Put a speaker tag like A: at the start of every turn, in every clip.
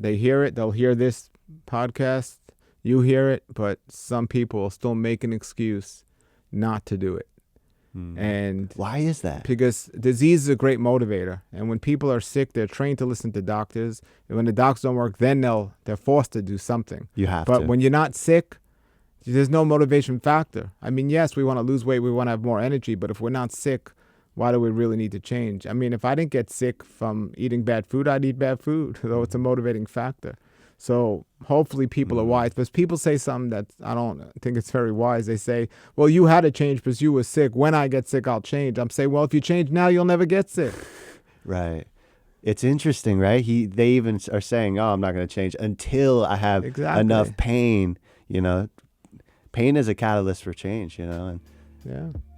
A: they hear it. They'll hear this podcast. You hear it, but some people will still make an excuse not to do it. And
B: why is that?
A: Because disease is a great motivator. And when people are sick, they're trained to listen to doctors. And when the doctors don't work, then they're forced to do something.
B: You have
A: But
B: to.
A: when you're not sick, there's no motivation factor. I mean, yes, we want to lose weight. We want to have more energy. But if we're not sick, why do we really need to change? I mean, if I didn't get sick from eating bad food, I'd eat bad food, though it's a motivating factor. So hopefully people are wise. But people say something that I don't think it's very wise. They say, well, you had to change because you were sick. When I get sick, I'll change. I'm saying, well, if you change now, you'll never get sick.
B: Right. It's interesting, right? They even are saying, oh, I'm not going to change until I have enough pain, you know. Pain is a catalyst for change, you know.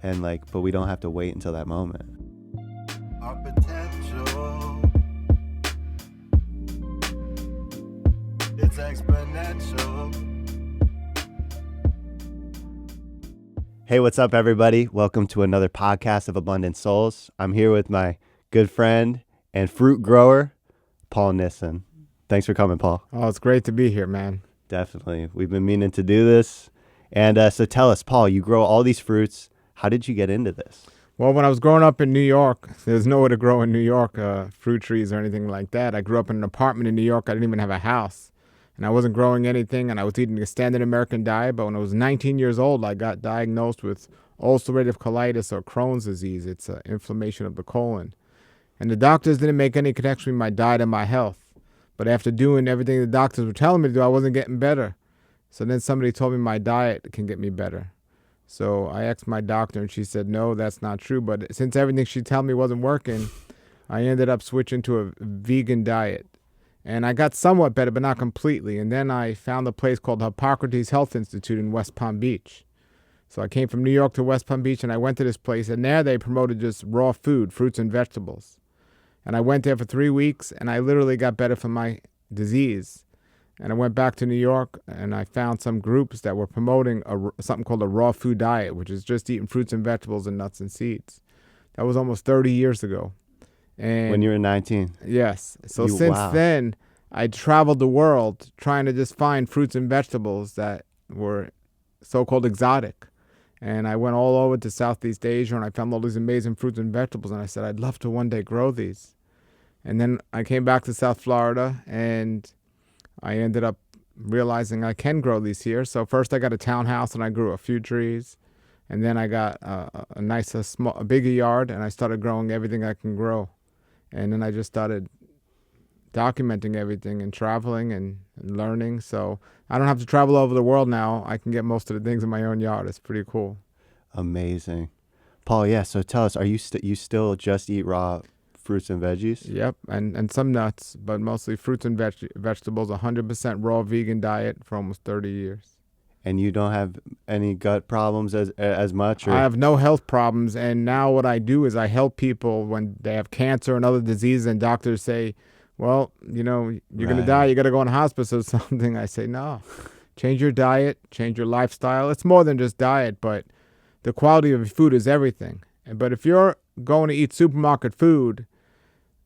B: And but we don't have to wait until that moment.
C: Our potential, it's exponential.
B: Hey, what's up, everybody? Welcome to another podcast of Abundant Souls. I'm here with my good friend and fruit grower, Paul Nison. Thanks for coming, Paul.
A: Oh, it's great to be here, man.
B: Definitely. We've been meaning to do this. And so tell us, Paul, you grow all these fruits. How did you get into this?
A: Well, when I was growing up in New York, there's nowhere to grow in New York, fruit trees or anything like that. I grew up in an apartment in New York. I didn't even have a house. And I wasn't growing anything, and I was eating a standard American diet. But when I was 19 years old, I got diagnosed with ulcerative colitis or Crohn's disease. It's inflammation of the colon. And the doctors didn't make any connection between my diet and my health. But after doing everything the doctors were telling me to do, I wasn't getting better. So then somebody told me my diet can get me better. So I asked my doctor, and she said, no, that's not true. But since everything she told me wasn't working, I ended up switching to a vegan diet. And I got somewhat better, but not completely. And then I found a place called Hippocrates Health Institute in West Palm Beach. So I came from New York to West Palm Beach, and I went to this place. And there they promoted just raw food, fruits and vegetables. And I went there for 3 weeks, and I literally got better from my disease. And I went back to New York, and I found some groups that were promoting something called a raw food diet, which is just eating fruits and vegetables and nuts and seeds. That was almost 30 years ago. And
B: when you were 19?
A: Yes. So since then, I traveled the world trying to just find fruits and vegetables that were so-called exotic. And I went all over to Southeast Asia, and I found all these amazing fruits and vegetables, and I said, I'd love to one day grow these. And then I came back to South Florida, and I ended up realizing I can grow these here. So first I got a townhouse, and I grew a few trees. And then I got a bigger yard, and I started growing everything I can grow. And then I just started documenting everything and traveling and learning. So I don't have to travel over the world now. I can get most of the things in my own yard. It's pretty cool.
B: Amazing. Paul, yeah, so tell us, are you you still just eat raw fruits and veggies?
A: Yep, and some nuts, but mostly fruits and vegetables, 100% raw vegan diet for almost 30 years.
B: And you don't have any gut problems as much? Or?
A: I have no health problems, and now what I do is I help people when they have cancer and other diseases, and doctors say, well, you know, you're going to die, you got to go in hospice or something. I say, no, change your diet, change your lifestyle. It's more than just diet, but the quality of your food is everything. But if you're going to eat supermarket food,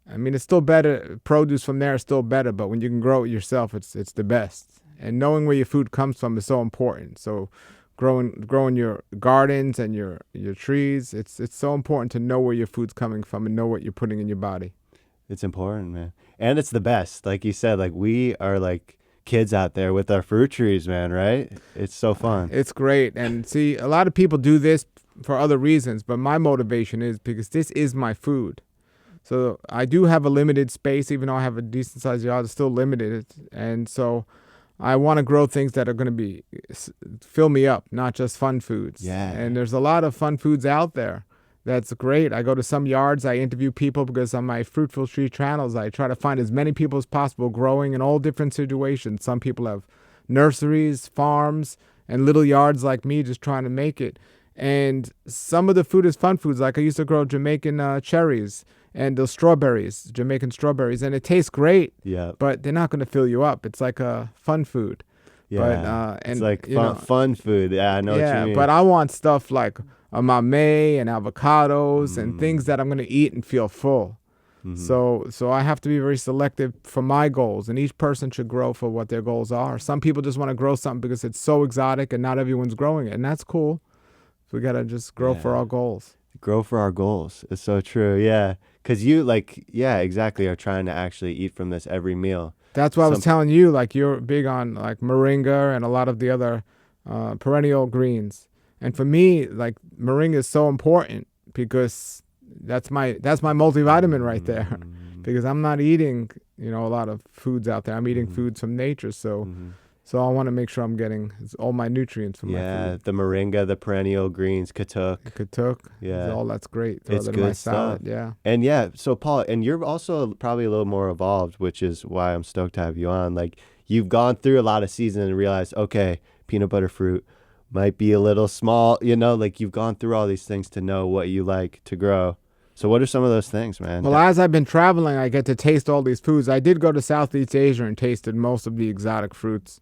A: I mean, it's still better. Produce from there is still better, but when you can grow it yourself, it's the best. And knowing where your food comes from is so important. So growing your gardens and your trees, it's so important to know where your food's coming from and know what you're putting in your body.
B: It's important, man. And it's the best. Like you said, like we are like kids out there with our fruit trees, man, right? It's so fun.
A: It's great. And see, a lot of people do this for other reasons, but my motivation is because this is my food. So I do have a limited space, even though I have a decent sized yard, it's still limited. And so I want to grow things that are going to fill me up, not just fun foods.
B: Yeah.
A: And there's a lot of fun foods out there. That's great. I go to some yards, I interview people because on my Fruitful Tree channels, I try to find as many people as possible growing in all different situations. Some people have nurseries, farms, and little yards like me just trying to make it. And some of the food is fun foods. Like I used to grow Jamaican cherries and those strawberries, Jamaican strawberries, and it tastes great.
B: Yeah.
A: But they're not going to fill you up. It's like a fun food.
B: Yeah.
A: But,
B: it's like fun food. Yeah, I know what you mean.
A: But I want stuff like a mamey and avocados and things that I'm going to eat and feel full. So I have to be very selective for my goals, and each person should grow for what their goals are. Some people just want to grow something because it's so exotic and not everyone's growing it, and that's cool. So we got to just grow for our goals.
B: Grow for our goals. It's so true. Yeah. Because you exactly, are trying to actually eat from this every meal.
A: That's why I was telling you, like, you're big on like moringa and a lot of the other perennial greens. And for me, like, moringa is so important because that's my multivitamin right there. Because I'm not eating, a lot of foods out there. I'm eating foods from nature. So I want to make sure I'm getting all my nutrients from my food.
B: Yeah, the moringa, the perennial greens, katuk.
A: Yeah. All that's great.
B: It's good
A: my
B: stuff.
A: Salad. Yeah.
B: And so Paul, and you're also probably a little more evolved, which is why I'm stoked to have you on. Like, you've gone through a lot of seasons and realized, okay, peanut butter fruit might be a little small, like you've gone through all these things to know what you like to grow. So what are some of those things, man?
A: Well, as I've been traveling, I get to taste all these foods. I did go to Southeast Asia and tasted most of the exotic fruits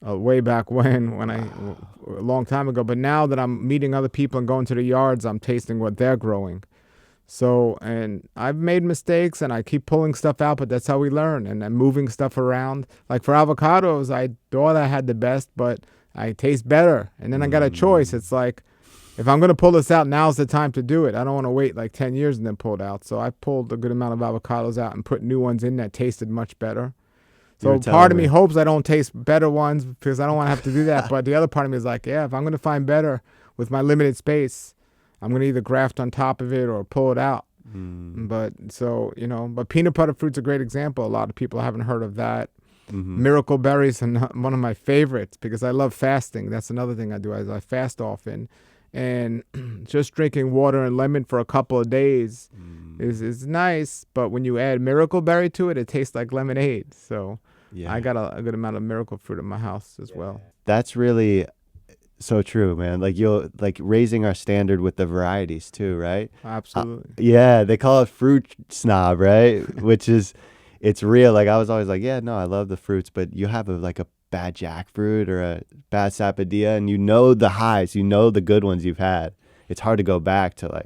A: way back a long time ago. But now that I'm meeting other people and going to the yards, I'm tasting what they're growing. So, and I've made mistakes and I keep pulling stuff out, but that's how we learn. And I'm moving stuff around. Like for avocados, I thought I had the best, but I taste better. And then I got a choice. It's like, if I'm going to pull this out, now's the time to do it. I don't want to wait like 10 years and then pull it out. So I pulled a good amount of avocados out and put new ones in that tasted much better. So part of me hopes I don't taste better ones because I don't want to have to do that. But the other part of me is like, yeah, if I'm going to find better with my limited space, I'm going to either graft on top of it or pull it out. But peanut butter fruit's a great example. A lot of people haven't heard of that. Miracle berries are one of my favorites because I love fasting. That's another thing I do. I fast often. And just drinking water and lemon for a couple of days is nice. But when you add miracle berry to it, it tastes like lemonade. So I got a good amount of miracle fruit in my house as well.
B: That's really so true, man. Like you're like raising our standard with the varieties too, right?
A: Absolutely.
B: They call it fruit snob, right? Which is, it's real. Like I was always like, yeah, no, I love the fruits, but you have a bad jackfruit or a bad sapodilla, and the highs, the good ones you've had. It's hard to go back to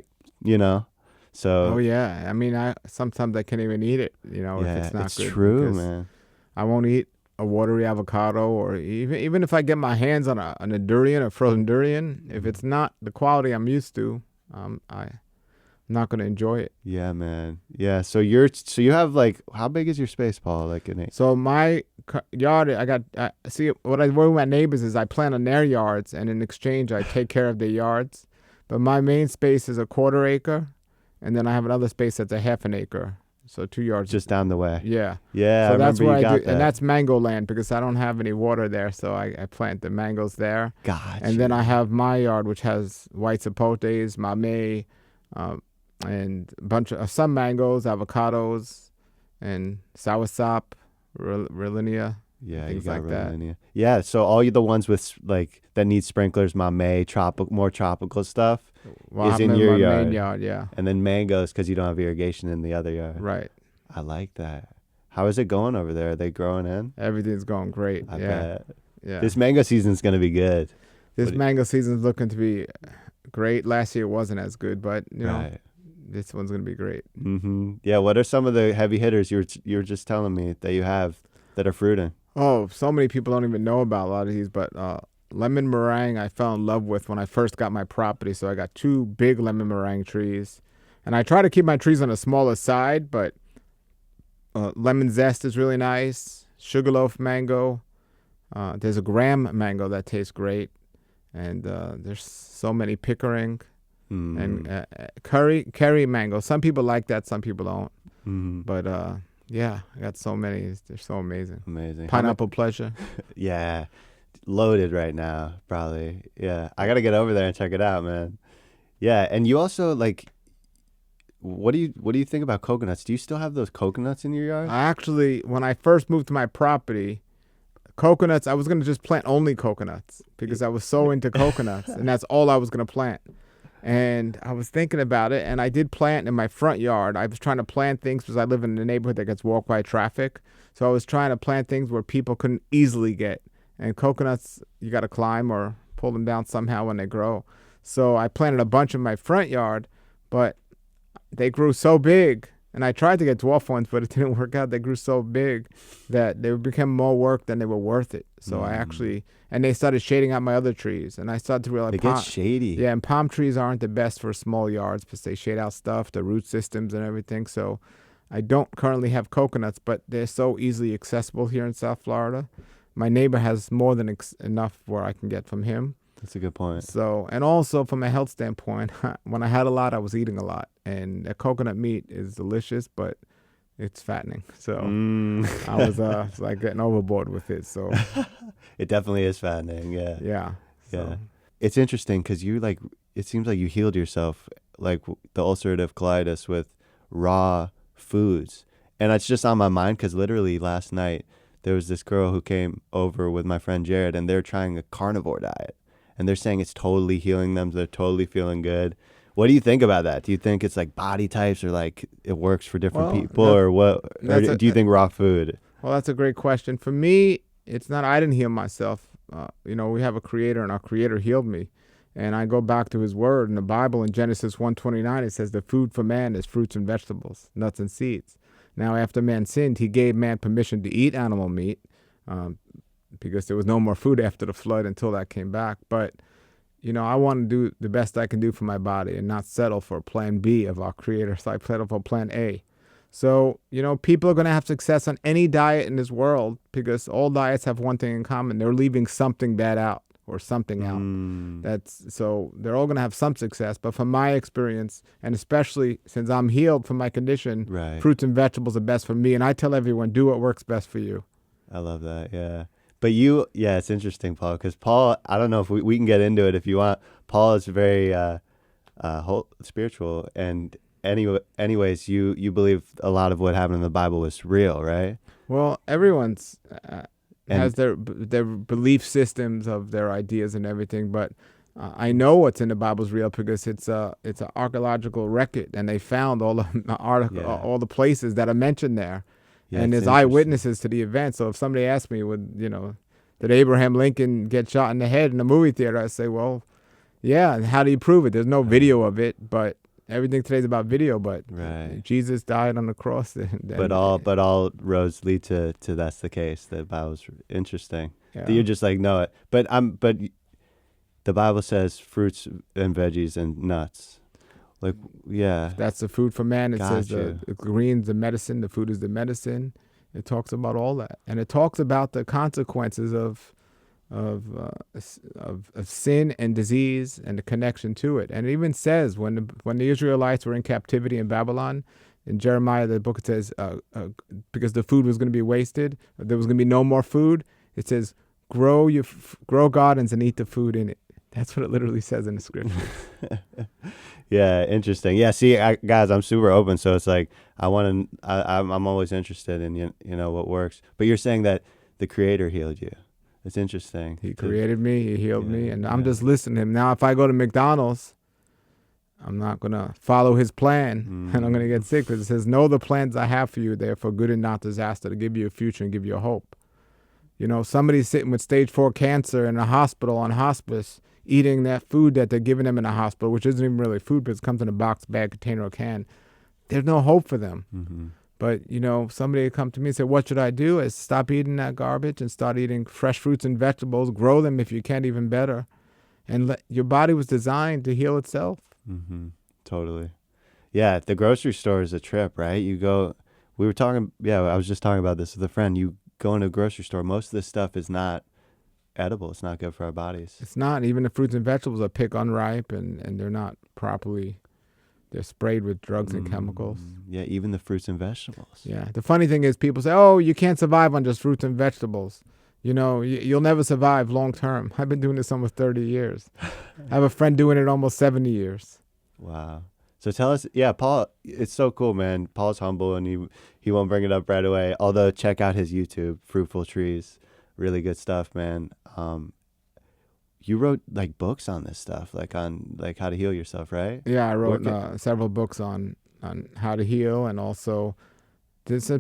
B: so.
A: Oh yeah, I mean, sometimes I can't even eat it. If it's not
B: it's
A: good.
B: True, man.
A: I won't eat a watery avocado, or even if I get my hands on a durian, a frozen durian, if it's not the quality I'm used to, I'm not going to enjoy it.
B: Yeah, man. Yeah. So you have how big is your space, Paul?
A: So my yard, what I work with my neighbors is I plant on their yards, and in exchange I take care of their yards. But my main space is a 1/4 acre, and then I have another space that's a 1/2 acre. So 2 yards.
B: Just down the way.
A: Yeah.
B: Yeah.
A: So that's where I do,
B: that.
A: and that's mango land because I don't have any water there. So I plant the mangoes there.
B: Gotcha.
A: And then I have my yard, which has white zapotes, mamey, and a bunch of some mangoes, avocados, and soursop, Rilinia.
B: Yeah,
A: things
B: you got
A: like that.
B: Rilinia. Yeah, so all the ones with that need sprinklers, mamey, more tropical stuff is in your yard.
A: Main yard, yeah.
B: And then mangoes because you don't have irrigation in the other yard.
A: Right.
B: I like that. How is it going over there? Are they growing in?
A: Everything's going great.
B: I bet.
A: Yeah.
B: This mango season's going to be good.
A: This mango season's looking to be great. Last year wasn't as good, but
B: right.
A: This one's going to be great.
B: Yeah, what are some of the heavy hitters you were just telling me that you have that are fruiting?
A: Oh, so many people don't even know about a lot of these, but lemon meringue I fell in love with when I first got my property. So I got 2 big lemon meringue trees. And I try to keep my trees on the smaller side, but lemon zest is really nice. Sugarloaf mango. There's a graham mango that tastes great. And there's so many pickering. And curry mango. Some people like that, some people don't. But yeah, I got so many. They're so amazing.
B: Amazing.
A: Pineapple pleasure.
B: Yeah, loaded right now, probably. Yeah, I gotta get over there and check it out, man. Yeah, and you also what do you think about coconuts? Do you still have those coconuts in your yard?
A: I actually, when I first moved to my property, coconuts, I was gonna just plant only coconuts because I was so into coconuts, and that's all I was gonna plant. And I was thinking about it, and I did plant in my front yard. I was trying to plant things because I live in a neighborhood that gets walked by traffic. So I was trying to plant things where people couldn't easily get. And coconuts, you got to climb or pull them down somehow when they grow. So I planted a bunch in my front yard, but they grew so big And I tried to get dwarf ones, but it didn't work out. They grew so big that they became more work than they were worth it. So I actually, and they started shading out my other trees. And I started to realize
B: They get shady.
A: Yeah, and palm trees aren't the best for small yards because they shade out stuff, the root systems and everything. So I don't currently have coconuts, but they're so easily accessible here in South Florida. My neighbor has more than enough where I can get from him.
B: That's a good point.
A: So, and also from a health standpoint, when I had a lot, I was eating a lot. And the coconut meat is delicious, but it's fattening. So I was like getting overboard with it. So
B: it definitely is fattening. Yeah.
A: Yeah.
B: Yeah. It's interesting because it seems like you healed yourself, like the ulcerative colitis with raw foods. And it's just on my mind because literally last night, there was this girl who came over with my friend Jared, and they're trying a carnivore diet. And they're saying it's totally healing them. They're totally feeling good. What do you think about that? Do you think it's like body types or like it works for different people or what? Or do you think raw food?
A: Well, that's a great question. For me, it's not, I didn't heal myself. We have a creator and our creator healed me. And I go back to his word in the Bible in Genesis 1:29. It says the food for man is fruits and vegetables, nuts and seeds. Now, after man sinned, he gave man permission to eat animal meat. Because there was no more food after the flood until that came back. But, I want to do the best I can do for my body and not settle for plan B of our creator. So I settle for plan A. So, people are going to have success on any diet in this world because all diets have one thing in common. They're leaving something bad out or something out. So they're all going to have some success. But from my experience, and especially since I'm healed from my condition, fruits and vegetables are best for me. And I tell everyone, do what works best for you.
B: I love that. Yeah. But it's interesting, Paul, because Paul, I don't know if we can get into it if you want. Paul is very spiritual, and anyways, you believe a lot of what happened in the Bible was real, right?
A: Well, everyone's has their belief systems of their ideas and everything, but I know what's in the Bible is real because it's an archaeological record, and they found all all the places that are mentioned there. Yeah, and there's eyewitnesses to the event. So if somebody asked me, did Abraham Lincoln get shot in the head in a movie theater? I say, well, yeah. And how do you prove it? There's no video of it, but everything today's about video. But Jesus died on the cross.
B: But all roads lead to that's the case. The Bible's interesting. Yeah. You're just like, no, but the Bible says fruits and veggies and nuts. Like, yeah.
A: That's the food for man. It says the green's the medicine, the food is the medicine. It talks about all that. And it talks about the consequences of sin and disease and the connection to it. And it even says when the Israelites were in captivity in Babylon, in Jeremiah, the book, it says, because the food was going to be wasted, there was going to be no more food, it says, grow gardens and eat the food in it. That's what it literally says in the scripture.
B: Yeah, interesting. Yeah, see, guys, I'm super open, so it's like I'm always interested in what works. But you're saying that the Creator healed you. It's interesting.
A: He created me, he healed me, and I'm just listening to him. Now, if I go to McDonald's, I'm not gonna follow his plan, and I'm gonna get sick because it says, "Know the plans I have for you; they're for good and not disaster, to give you a future and give you a hope." Somebody's sitting with stage 4 cancer in a hospital on hospice, eating that food that they're giving them in a hospital, which isn't even really food, but it comes in a box, bag, container, or can. There's no hope for them. Mm-hmm. But, somebody would come to me and say, what should I do? Is stop eating that garbage and start eating fresh fruits and vegetables, grow them if you can, even better. And your body was designed to heal itself.
B: Mm-hmm. Totally. Yeah, the grocery store is a trip, right? I was just talking about this with a friend. You go into a grocery store, most of this stuff is not edible. It's not good for our bodies.
A: It's not. Even the fruits and vegetables are picked unripe and they're not properly, they're sprayed with drugs and chemicals.
B: Yeah, even the fruits and vegetables.
A: Yeah. The funny thing is people say, oh, you can't survive on just fruits and vegetables. You'll never survive long term. I've been doing this almost 30 years. I have a friend doing it almost 70 years.
B: Wow. So tell us, Paul, it's so cool, man. Paul's humble and he won't bring it up right away. Although check out his YouTube, Fruitful Trees. Really good stuff, man. You wrote like books on this stuff, like on like how to heal yourself, right?
A: Yeah, I wrote several books on how to heal, and also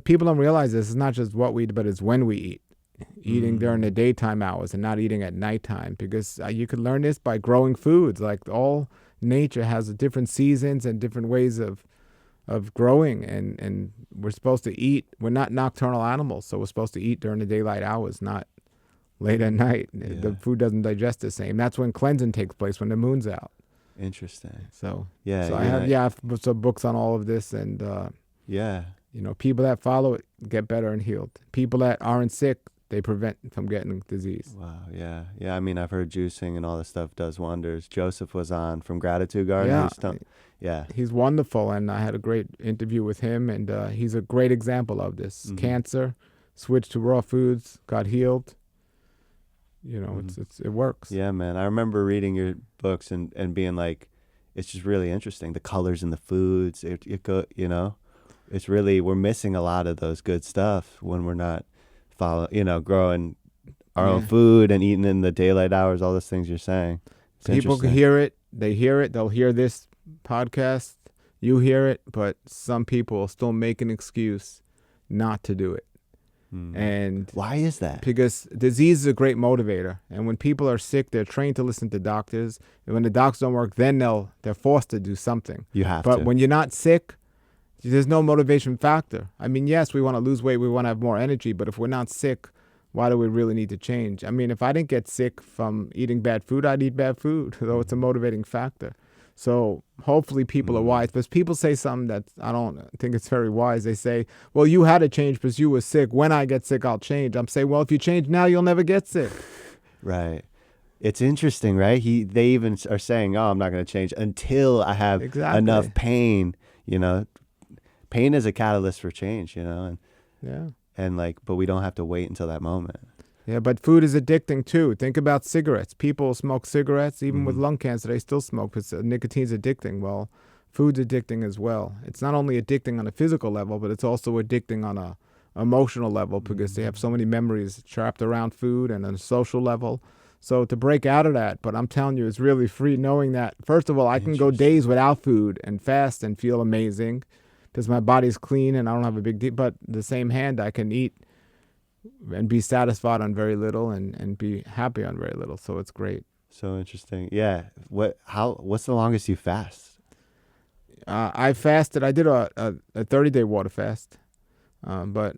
A: people don't realize this is not just what we eat, but it's when we eat. Eating during the daytime hours and not eating at nighttime, because you could learn this by growing foods. Like all nature has different seasons and different ways of of growing, and we're supposed to eat. We're not nocturnal animals, so we're supposed to eat during the daylight hours, not late at night.
B: Yeah.
A: The food doesn't digest the same. That's when cleansing takes place, when the moon's out.
B: Interesting.
A: So
B: Yeah.
A: I have some books on all of this, and
B: yeah.
A: People that follow it get better and healed. People that aren't sick, they prevent from getting disease.
B: Wow. Yeah. Yeah. I mean, I've heard juicing and all this stuff does wonders. Joseph was on from Gratitude Garden.
A: Yeah. He's wonderful, and I had a great interview with him, and he's a great example of this.
B: Mm-hmm.
A: Cancer, switched to raw foods, got healed. It works.
B: Yeah, man. I remember reading your books and being like, it's just really interesting. The colors in the foods, it's really, we're missing a lot of those good stuff when we're not growing our own food and eating in the daylight hours, all those things you're saying.
A: People can hear it. They hear it. They'll hear this podcast. You hear it, but some people will still make an excuse not to do it. And
B: why is that?
A: Because disease is a great motivator, and when people are sick, they're trained to listen to doctors, and when the doctors don't work, then they're forced to do something.
B: You have
A: but
B: to.
A: When you're not sick, there's no motivation factor. I mean, yes, we want to lose weight, we want to have more energy, but if we're not sick, why do we really need to change? I mean, if I didn't get sick from eating bad food, I'd eat bad food, though it's a motivating factor. So hopefully people are wise. But people say something that I don't think it's very wise. They say, well, you had to change because you were sick. When I get sick, I'll change. I'm saying, well, if you change now, you'll never get sick.
B: Right. It's interesting, right? They even are saying, oh, I'm not going to change until I have enough pain. Pain is a catalyst for change, and but we don't have to wait until that moment.
A: Yeah, but food is addicting too. Think about cigarettes. People smoke cigarettes, even with lung cancer, they still smoke because nicotine's addicting. Well, food's addicting as well. It's not only addicting on a physical level, but it's also addicting on a emotional level because they have so many memories trapped around food, and on a social level. So to break out of that, but I'm telling you, it's really free knowing that, first of all, I can go days without food and fast and feel amazing because my body's clean and I don't have a big deal. But the same hand, I can eat and be satisfied on very little and be happy on very little. So it's great.
B: So interesting. Yeah. What's the longest you fast?
A: I fasted. I did a 30-day water fast. So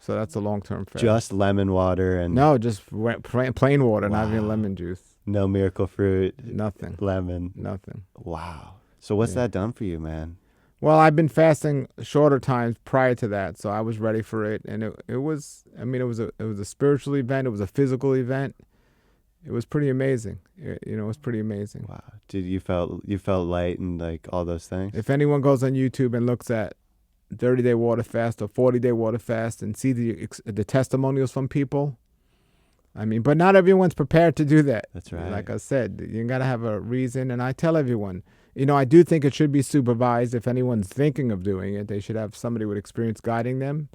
A: that's a long-term fast.
B: Just lemon water and...
A: No, just plain water, not even lemon juice.
B: No miracle fruit.
A: Nothing.
B: Lemon.
A: Nothing.
B: Wow. So what's that done for you, man?
A: Well, I've been fasting shorter times prior to that, so I was ready for it, and it was a spiritual event, it was a physical event. It was pretty amazing. It was pretty amazing.
B: Wow. Did you felt light and like all those things?
A: If anyone goes on YouTube and looks at 30-day water fast or 40-day water fast and see the testimonials from people, but not everyone's prepared to do that.
B: That's right.
A: Like I said, you got to have a reason, and I tell everyone, I do think it should be supervised. If anyone's thinking of doing it, they should have somebody with experience guiding them.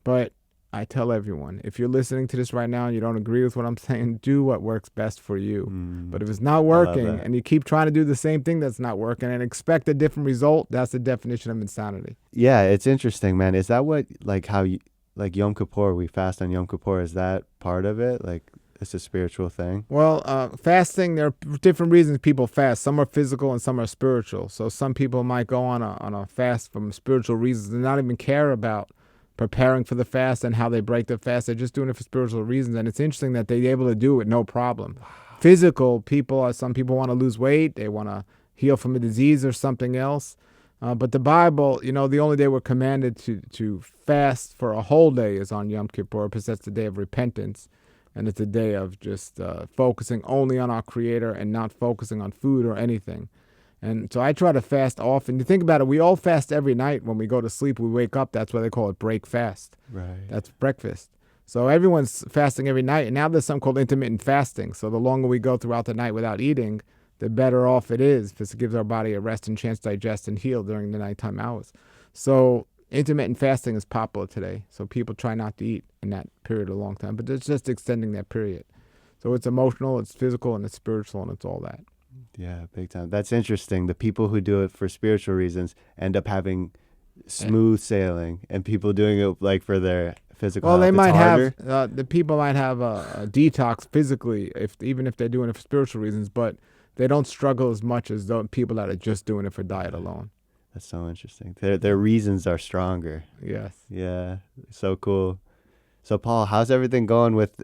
A: But I tell everyone, if you're listening to this right now and you don't agree with what I'm saying, do what works best for you. But if it's not working and you keep trying to do the same thing that's not working and expect a different result, that's the definition of insanity.
B: Yeah, it's interesting, man. Is that what, how you, Yom Kippur, we fast on Yom Kippur, is that part of it? It's a spiritual thing?
A: Well, fasting, there are different reasons people fast. Some are physical and some are spiritual. So some people might go on a fast from spiritual reasons and not even care about preparing for the fast and how they break the fast. They're just doing it for spiritual reasons. And it's interesting that they're able to do it no problem. Wow. Physical people, some people want to lose weight. They want to heal from a disease or something else. But the Bible, the only day we're commanded to fast for a whole day is on Yom Kippur because that's the day of repentance. And it's a day of just focusing only on our Creator and not focusing on food or anything. And so I try to fast often. You think about it, we all fast every night. When we go to sleep, we wake up. That's why they call it break fast.
B: Right.
A: That's breakfast. So everyone's fasting every night. And now there's something called intermittent fasting. So the longer we go throughout the night without eating, the better off it is because it gives our body a rest and chance to digest and heal during the nighttime hours. So intermittent fasting is popular today. So people try not to eat in that period a long time, but it's just extending that period. So it's emotional, it's physical, and it's spiritual, and it's all that.
B: Yeah, big time. That's interesting. The people who do it for spiritual reasons end up having smooth sailing, and people doing it for their physical health.
A: Well, they might
B: harder.
A: have, the people might have a detox physically, even if they're doing it for spiritual reasons, but they don't struggle as much as those people that are just doing it for diet alone.
B: That's so interesting. Their reasons are stronger.
A: Yes.
B: Yeah, so cool. So Paul, how's everything going with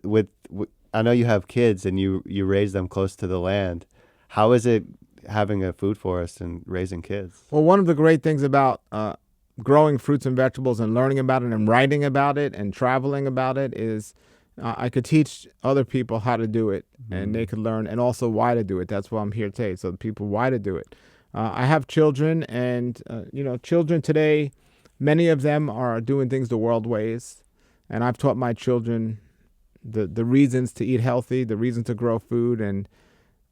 B: I know you have kids and you raise them close to the land. How is it having a food forest and raising kids?
A: Well, one of the great things about growing fruits and vegetables and learning about it and writing about it and traveling about it is I could teach other people how to do it, and they could learn, and also why to do it. That's why I'm here today, so the people why to do it. I have children, and children today, many of them are doing things the world ways, and I've taught my children the reasons to eat healthy, the reasons to grow food, and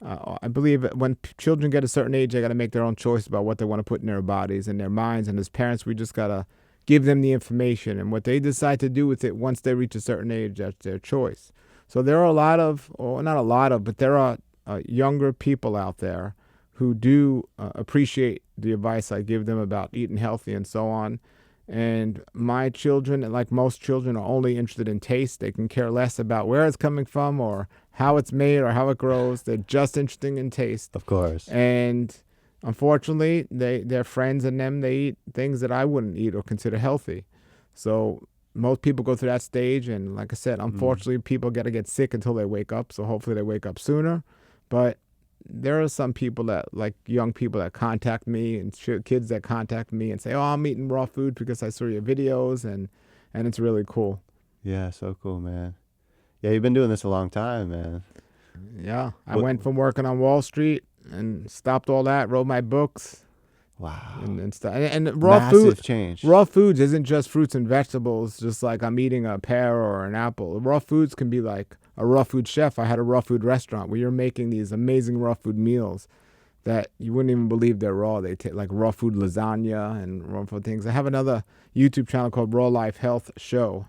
A: I believe that when children get a certain age, they got to make their own choice about what they want to put in their bodies and their minds. And as parents, we just got to give them the information. And what they decide to do with it once they reach a certain age, that's their choice. So there are a lot of, or not a lot of, but there are younger people out there who do appreciate the advice I give them about eating healthy and so on. And my children, like most children, are only interested in taste. They can care less about where it's coming from or how it's made or how it grows. They're just interested in taste.
B: Of course.
A: And unfortunately, their friends and them, they eat things that I wouldn't eat or consider healthy. So most people go through that stage. And like I said, unfortunately, people got to get sick until they wake up. So hopefully they wake up sooner. But there are some people that, like young people that contact me and kids that contact me and say, oh, I'm eating raw food because I saw your videos, and it's really cool.
B: Yeah, so cool, man. Yeah, you've been doing this a long time, man.
A: Yeah, I went from working on Wall Street and stopped all that, wrote my books.
B: Wow.
A: And stuff. And raw
B: Massive change.
A: Raw foods isn't just fruits and vegetables, just like I'm eating a pear or an apple. Raw foods can be like a raw food chef. I had a raw food restaurant where you're making these amazing raw food meals that you wouldn't even believe they're raw. They take like raw food lasagna and raw food things. I have another YouTube channel called Raw Life Health Show,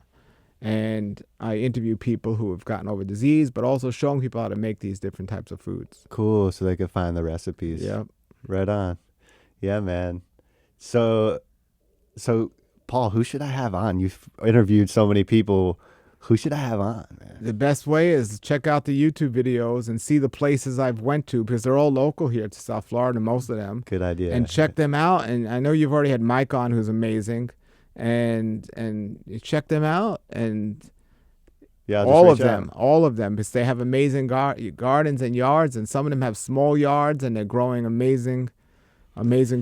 A: and I interview people who have gotten over disease, but also showing people how to make these different types of foods.
B: Cool, so they can find the recipes.
A: Yep.
B: Right on. Yeah, man. So Paul, who should I have on? You've interviewed so many people. Who should I have on, man?
A: The best way is to check out the YouTube videos and see the places I've went to, because they're all local here to South Florida, most of them.
B: Good idea.
A: And check them out. And I know you've already had Mike on, who's amazing. And you check them out, and
B: yeah,
A: all of them, because they have amazing gardens and yards, and some of them have small yards, and they're growing amazing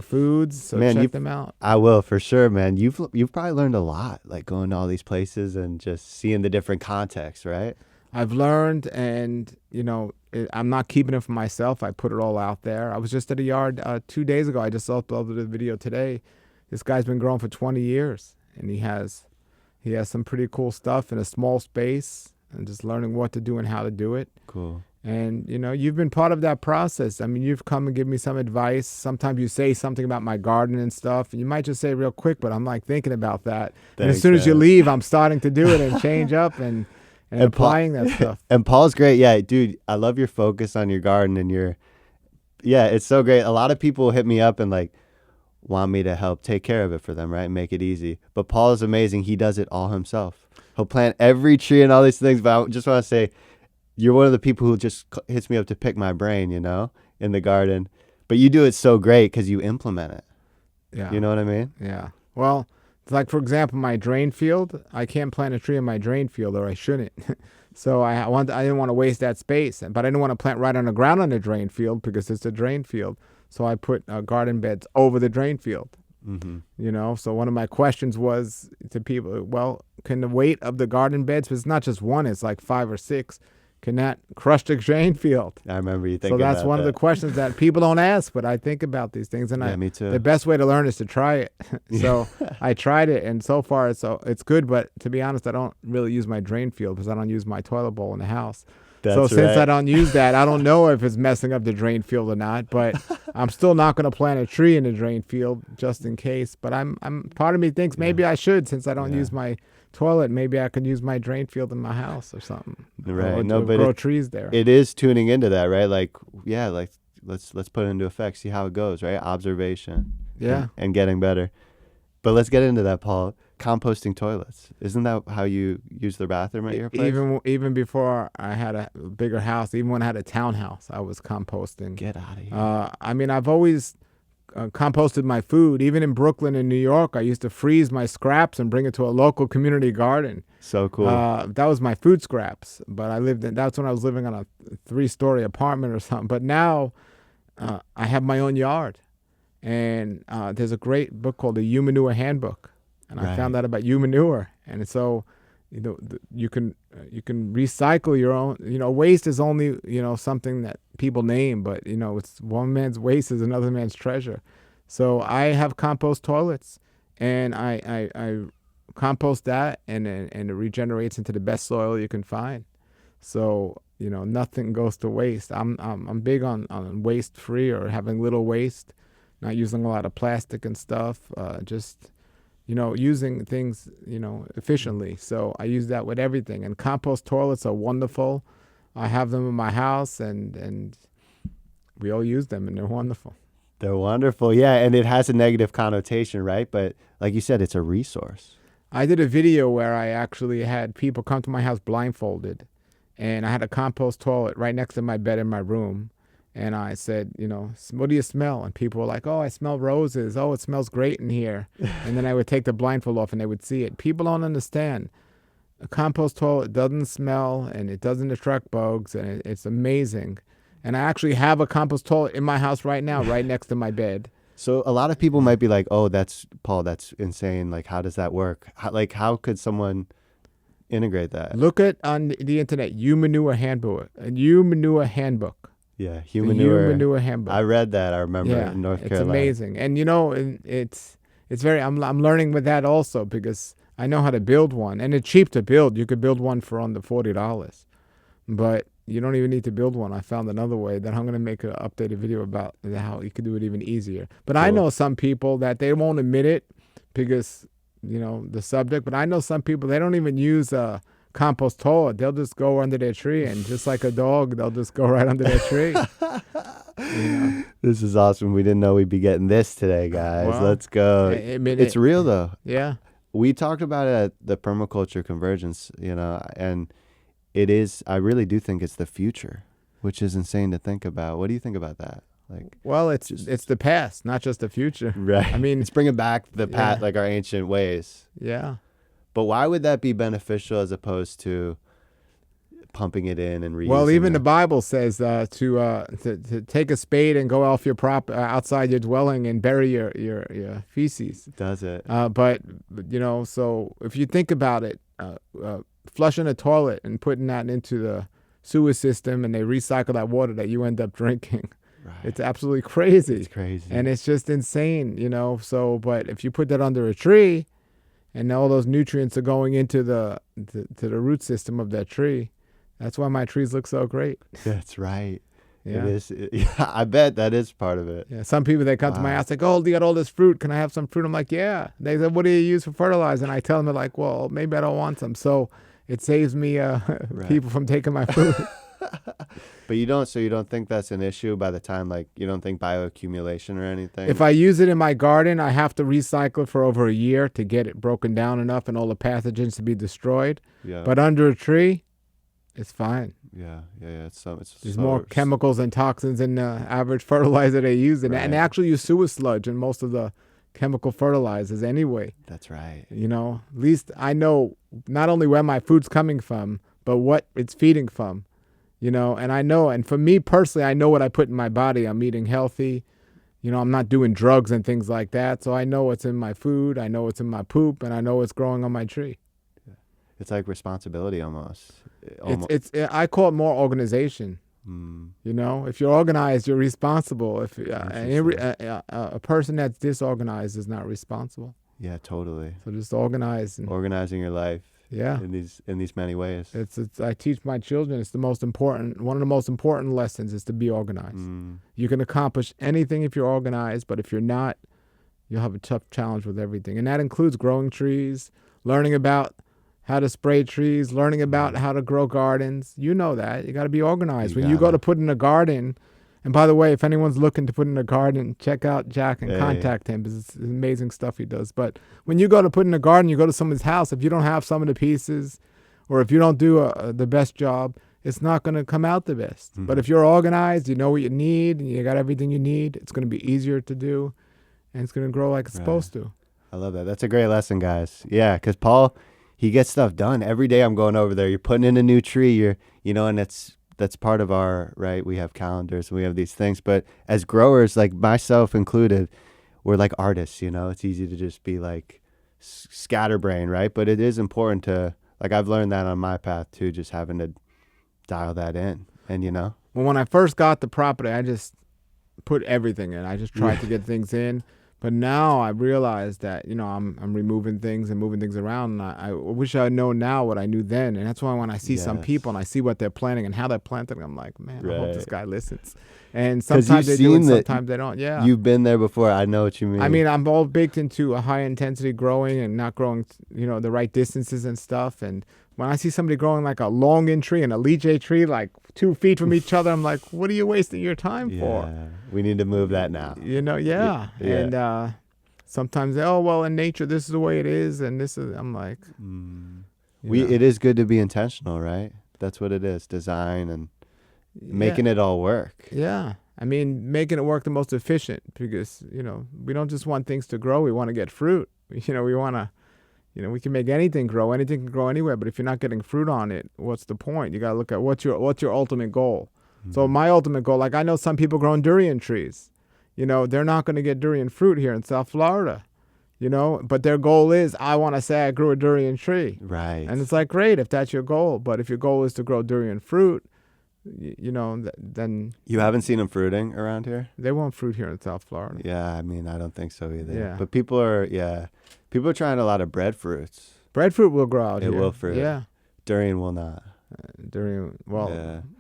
A: foods. So man, check them out.
B: I will, for sure, man. You've probably learned a lot, like going to all these places and just seeing the different contexts, right?
A: I've learned, and I'm not keeping it for myself. I put it all out there. I was just at a yard 2 days ago. I just uploaded a video today. This guy's been growing for 20 years, and he has some pretty cool stuff in a small space, and just learning what to do and how to do it.
B: Cool.
A: And, you've been part of that process. I mean, you've come and given me some advice. Sometimes you say something about my garden and stuff, and you might just say it real quick, but I'm like thinking about that.
B: Thanks,
A: and as soon as you leave, I'm starting to do it and change up and applying that stuff.
B: And Paul's great. Yeah, dude, I love your focus on your garden and it's so great. A lot of people hit me up and like want me to help take care of it for them, right? And make it easy. But Paul is amazing. He does it all himself. He'll plant every tree and all these things, but I just want to say, you're one of the people who just hits me up to pick my brain, in the garden. But you do it so great because you implement it.
A: Yeah.
B: You know what I mean?
A: Yeah. Well, it's like, for example, my drain field, I can't plant a tree in my drain field, or I shouldn't. So I didn't want to waste that space. But I didn't want to plant right on the ground on the drain field because it's a drain field. So I put garden beds over the drain field. Mm-hmm. So one of my questions was to people, well, can the weight of the garden beds, because it's not just one, it's like 5 or 6, can that crush the drain field?
B: I remember you thinking
A: so that's
B: about
A: one
B: that.
A: of the questions that people don't ask, but I think about these things. And
B: me too.
A: The best way to learn is to try it. So I tried it, and so far it's good. But to be honest, I don't really use my drain field because I don't use my toilet bowl in the house. Since I don't use that, I don't know if it's messing up the drain field or not. But I'm still not going to plant a tree in the drain field just in case. But I'm part of me thinks maybe I should, since I don't use my toilet. Maybe I could use my drain field in my house or something.
B: Right.
A: Or grow trees there.
B: It is tuning into that, right? Like, yeah, like let's put it into effect, see how it goes, right? Observation.
A: Yeah.
B: And getting better. But let's get into that, Paul. Composting toilets. Isn't that how you use the bathroom at your place?
A: Even before I had a bigger house, even when I had a townhouse, I was composting.
B: Get out of here.
A: I mean, I've always composted my food. Even in Brooklyn and New York, I used to freeze my scraps and bring it to a local community garden.
B: So cool.
A: That was my food scraps. But that's when I was living on a 3-story apartment or something. But now I have my own yard. And there's a great book called the Humanure Handbook. And I found out about humanure. And so you can recycle your own. Waste is only something that people name, but it's one man's waste is another man's treasure. So I have compost toilets, and I compost that, and it regenerates into the best soil you can find. So nothing goes to waste. I'm big on waste free, or having little waste, not using a lot of plastic and stuff. Just using things, efficiently. So I use that with everything. And compost toilets are wonderful. I have them in my house, and we all use them, and they're wonderful.
B: They're wonderful, yeah. And it has a negative connotation, right? But like you said, it's a resource.
A: I did a video where I actually had people come to my house blindfolded, and I had a compost toilet right next to my bed in my room. And I said, what do you smell? And people were like, oh, I smell roses. Oh, it smells great in here. And then I would take the blindfold off and they would see it. People don't understand. A compost toilet doesn't smell, and it doesn't attract bugs, and it's amazing. And I actually have a compost toilet in my house right now, right next to my bed.
B: So a lot of people might be like, oh, that's insane. Like, how does that work? How could someone integrate that?
A: Look at on the internet, Humanure Handbook. A Humanure Handbook.
B: Yeah,
A: Humanure Handbook.
B: I read that. I remember in North Carolina.
A: It's amazing, and it's very. I'm learning with that also, because I know how to build one, and it's cheap to build. You could build one for under $40, but you don't even need to build one. I found another way that I'm going to make an updated video about how you could do it even easier. But cool. I know some people that they won't admit it because the subject. But I know some people, they don't even use a compost toilet. They'll just go under their tree, and just like a dog, they'll just go right under their tree.
B: This is awesome. We didn't know we'd be getting this today, guys. Well, let's go. It's real though.
A: Yeah.
B: We talked about it at the permaculture convergence, and it is. I really do think it's the future, which is insane to think about. What do you think about that?
A: Well, it's the past, not just the future.
B: Right.
A: I mean,
B: it's bringing back the past, like our ancient ways.
A: Yeah.
B: But why would that be beneficial as opposed to pumping it in and reusing?
A: Well, even the Bible says to take a spade and go off your outside your dwelling and bury your feces.
B: Does it?
A: But so if you think about it, flushing a toilet and putting that into the sewer system, and they recycle that water that you end up drinking. Right. It's absolutely crazy.
B: It's crazy.
A: And it's just insane, So, but if you put that under a tree, and all those nutrients are going into the root system of that tree, that's why my trees look so great.
B: That's right.
A: Yeah.
B: It is. I bet that is part of it.
A: Yeah. Some people, they come to my house like, oh, you got all this fruit. Can I have some fruit? I'm like, yeah. They said, what do you use for fertilizer? And I tell them, they're like, well, maybe I don't want some. So it saves me people from taking my fruit.
B: But you don't think that's an issue by the time, you don't think bioaccumulation or anything?
A: If I use it in my garden, I have to recycle it for over a year to get it broken down enough and all the pathogens to be destroyed. Yeah. But under a tree, it's fine.
B: Yeah.
A: There's more chemicals and toxins in the average fertilizer they use. And they actually use sewer sludge in most of the chemical fertilizers anyway.
B: That's right.
A: At least I know not only where my food's coming from, but what it's feeding from. And I know, and for me personally, I know what I put in my body. I'm eating healthy. I'm not doing drugs and things like that. So I know what's in my food. I know what's in my poop, and I know what's growing on my tree.
B: It's like responsibility almost.
A: I call it more organization. If you're organized, you're responsible. If a person that's disorganized is not responsible.
B: Yeah, totally.
A: So just organizing
B: your life.
A: Yeah.
B: In these many ways.
A: I teach my children, it's one of the most important lessons is to be organized. You can accomplish anything if you're organized, but if you're not, you'll have a tough challenge with everything. And that includes growing trees, learning about how to spray trees, learning about how to grow gardens. You know that. You got to be organized. When you go to put in a garden, and by the way, if anyone's looking to put in a garden, check out Jack and contact him, because it's amazing stuff he does. But when you go to put in a garden, you go to someone's house, if you don't have some of the pieces, or if you don't do the best job, it's not going to come out the best. But if you're organized, you know what you need, and you got everything you need, it's going to be easier to do. and it's going to grow like it's supposed to.
B: I love that. That's a great lesson, guys. Yeah, because Paul, he gets stuff done. Every day I'm going over there. You're putting in a new tree. And that's part of our, right? We have calendars and we have these things. But as growers, like myself included, we're like artists, It's easy to just be like scatterbrain, right? But it is important to, like I've learned that on my path too, just having to dial that in. And,
A: Well, when I first got the property, I just put everything in. I just tried to get things in. But now I realize that, I'm removing things and moving things around. And I wish I know now what I knew then. And that's why when I see some people and I see what they're planting and how they're planting, I'm like, man, I hope this guy listens. And sometimes they do and sometimes they don't. Yeah.
B: You've been there before. I know what you mean.
A: I mean, I'm all baked into a high intensity growing and not growing, the right distances and stuff. And when I see somebody growing like a long-in tree and a lychee tree, like 2 feet from each other, I'm like, what are you wasting your time for?
B: We need to move that now.
A: Yeah. And sometimes, in nature, this is the way it is. And I'm like.
B: It is good to be intentional, right? That's what it is, design and making it all work.
A: Yeah. I mean, making it work the most efficient because, we don't just want things to grow. We want to get fruit. We want to. We can make anything grow. Anything can grow anywhere. But if you're not getting fruit on it, what's the point? You got to look at what's your ultimate goal. So my ultimate goal, like I know some people growing durian trees. They're not going to get durian fruit here in South Florida. But their goal is, I want to say I grew a durian tree.
B: Right.
A: And it's like, great if that's your goal. But if your goal is to grow durian fruit, then.
B: You haven't seen them fruiting around here?
A: They won't fruit here in South Florida.
B: Yeah, I mean, I don't think so either.
A: Yeah.
B: But people are trying a lot of breadfruits.
A: Breadfruit will grow out here.
B: It will fruit.
A: Yeah.
B: Durian will not.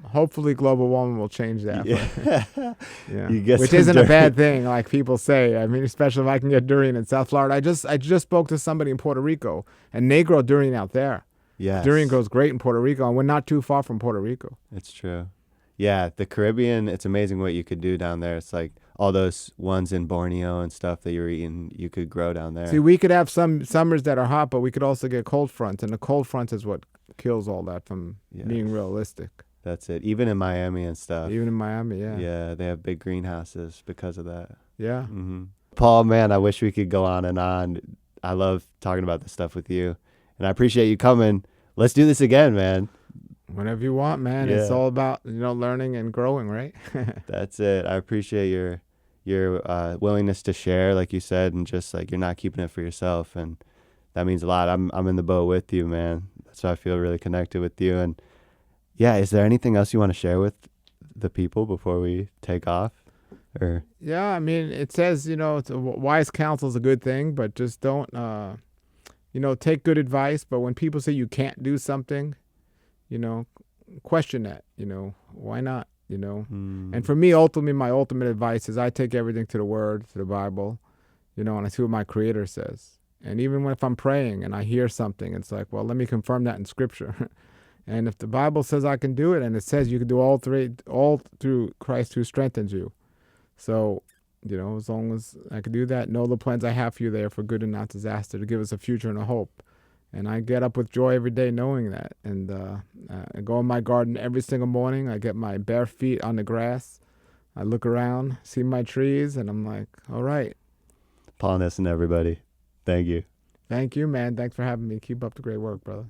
A: Hopefully global warming will change that.
B: Yeah.
A: Yeah. Which isn't a bad thing, like people say. I mean, especially if I can get durian in South Florida. I just spoke to somebody in Puerto Rico, and they grow durian out there.
B: Yes.
A: Durian grows great in Puerto Rico, and we're not too far from Puerto Rico.
B: It's true. Yeah, the Caribbean, it's amazing what you could do down there. It's like all those ones in Borneo and stuff that you're eating, you could grow down there.
A: See, we could have some summers that are hot, but we could also get cold fronts, and the cold fronts is what kills all that from being realistic.
B: That's it. Even in Miami and stuff.
A: Even in Miami, yeah.
B: Yeah, they have big greenhouses because of that.
A: Yeah.
B: Mm-hmm. Paul, man, I wish we could go on and on. I love talking about this stuff with you, and I appreciate you coming. Let's do this again, man.
A: Whenever you want, man. Yeah. It's all about learning and growing, right?
B: That's it. I appreciate your willingness to share, like you said, and just like you're not keeping it for yourself, and that means a lot. I'm in the boat with you, man. That's why I feel really connected with you. And yeah, is there anything else you want to share with the people before we take off? Or
A: yeah, I mean, it says wise counsel is a good thing, but just don't take good advice. But when people say you can't do something, question that. Why not? And for me, ultimately, my ultimate advice is I take everything to the Word, to the Bible, and I see what my Creator says. And even if I'm praying and I hear something, it's like, well, let me confirm that in Scripture. And if the Bible says I can do it, and it says you can do all through Christ who strengthens you. So, as long as I can do that, know the plans I have for you there for good and not disaster, to give us a future and a hope. And I get up with joy every day knowing that. And I go in my garden every single morning. I get my bare feet on the grass. I look around, see my trees, and I'm like, all right.
B: Paul Nison, everybody. Thank you.
A: Thank you, man. Thanks for having me. Keep up the great work, brother.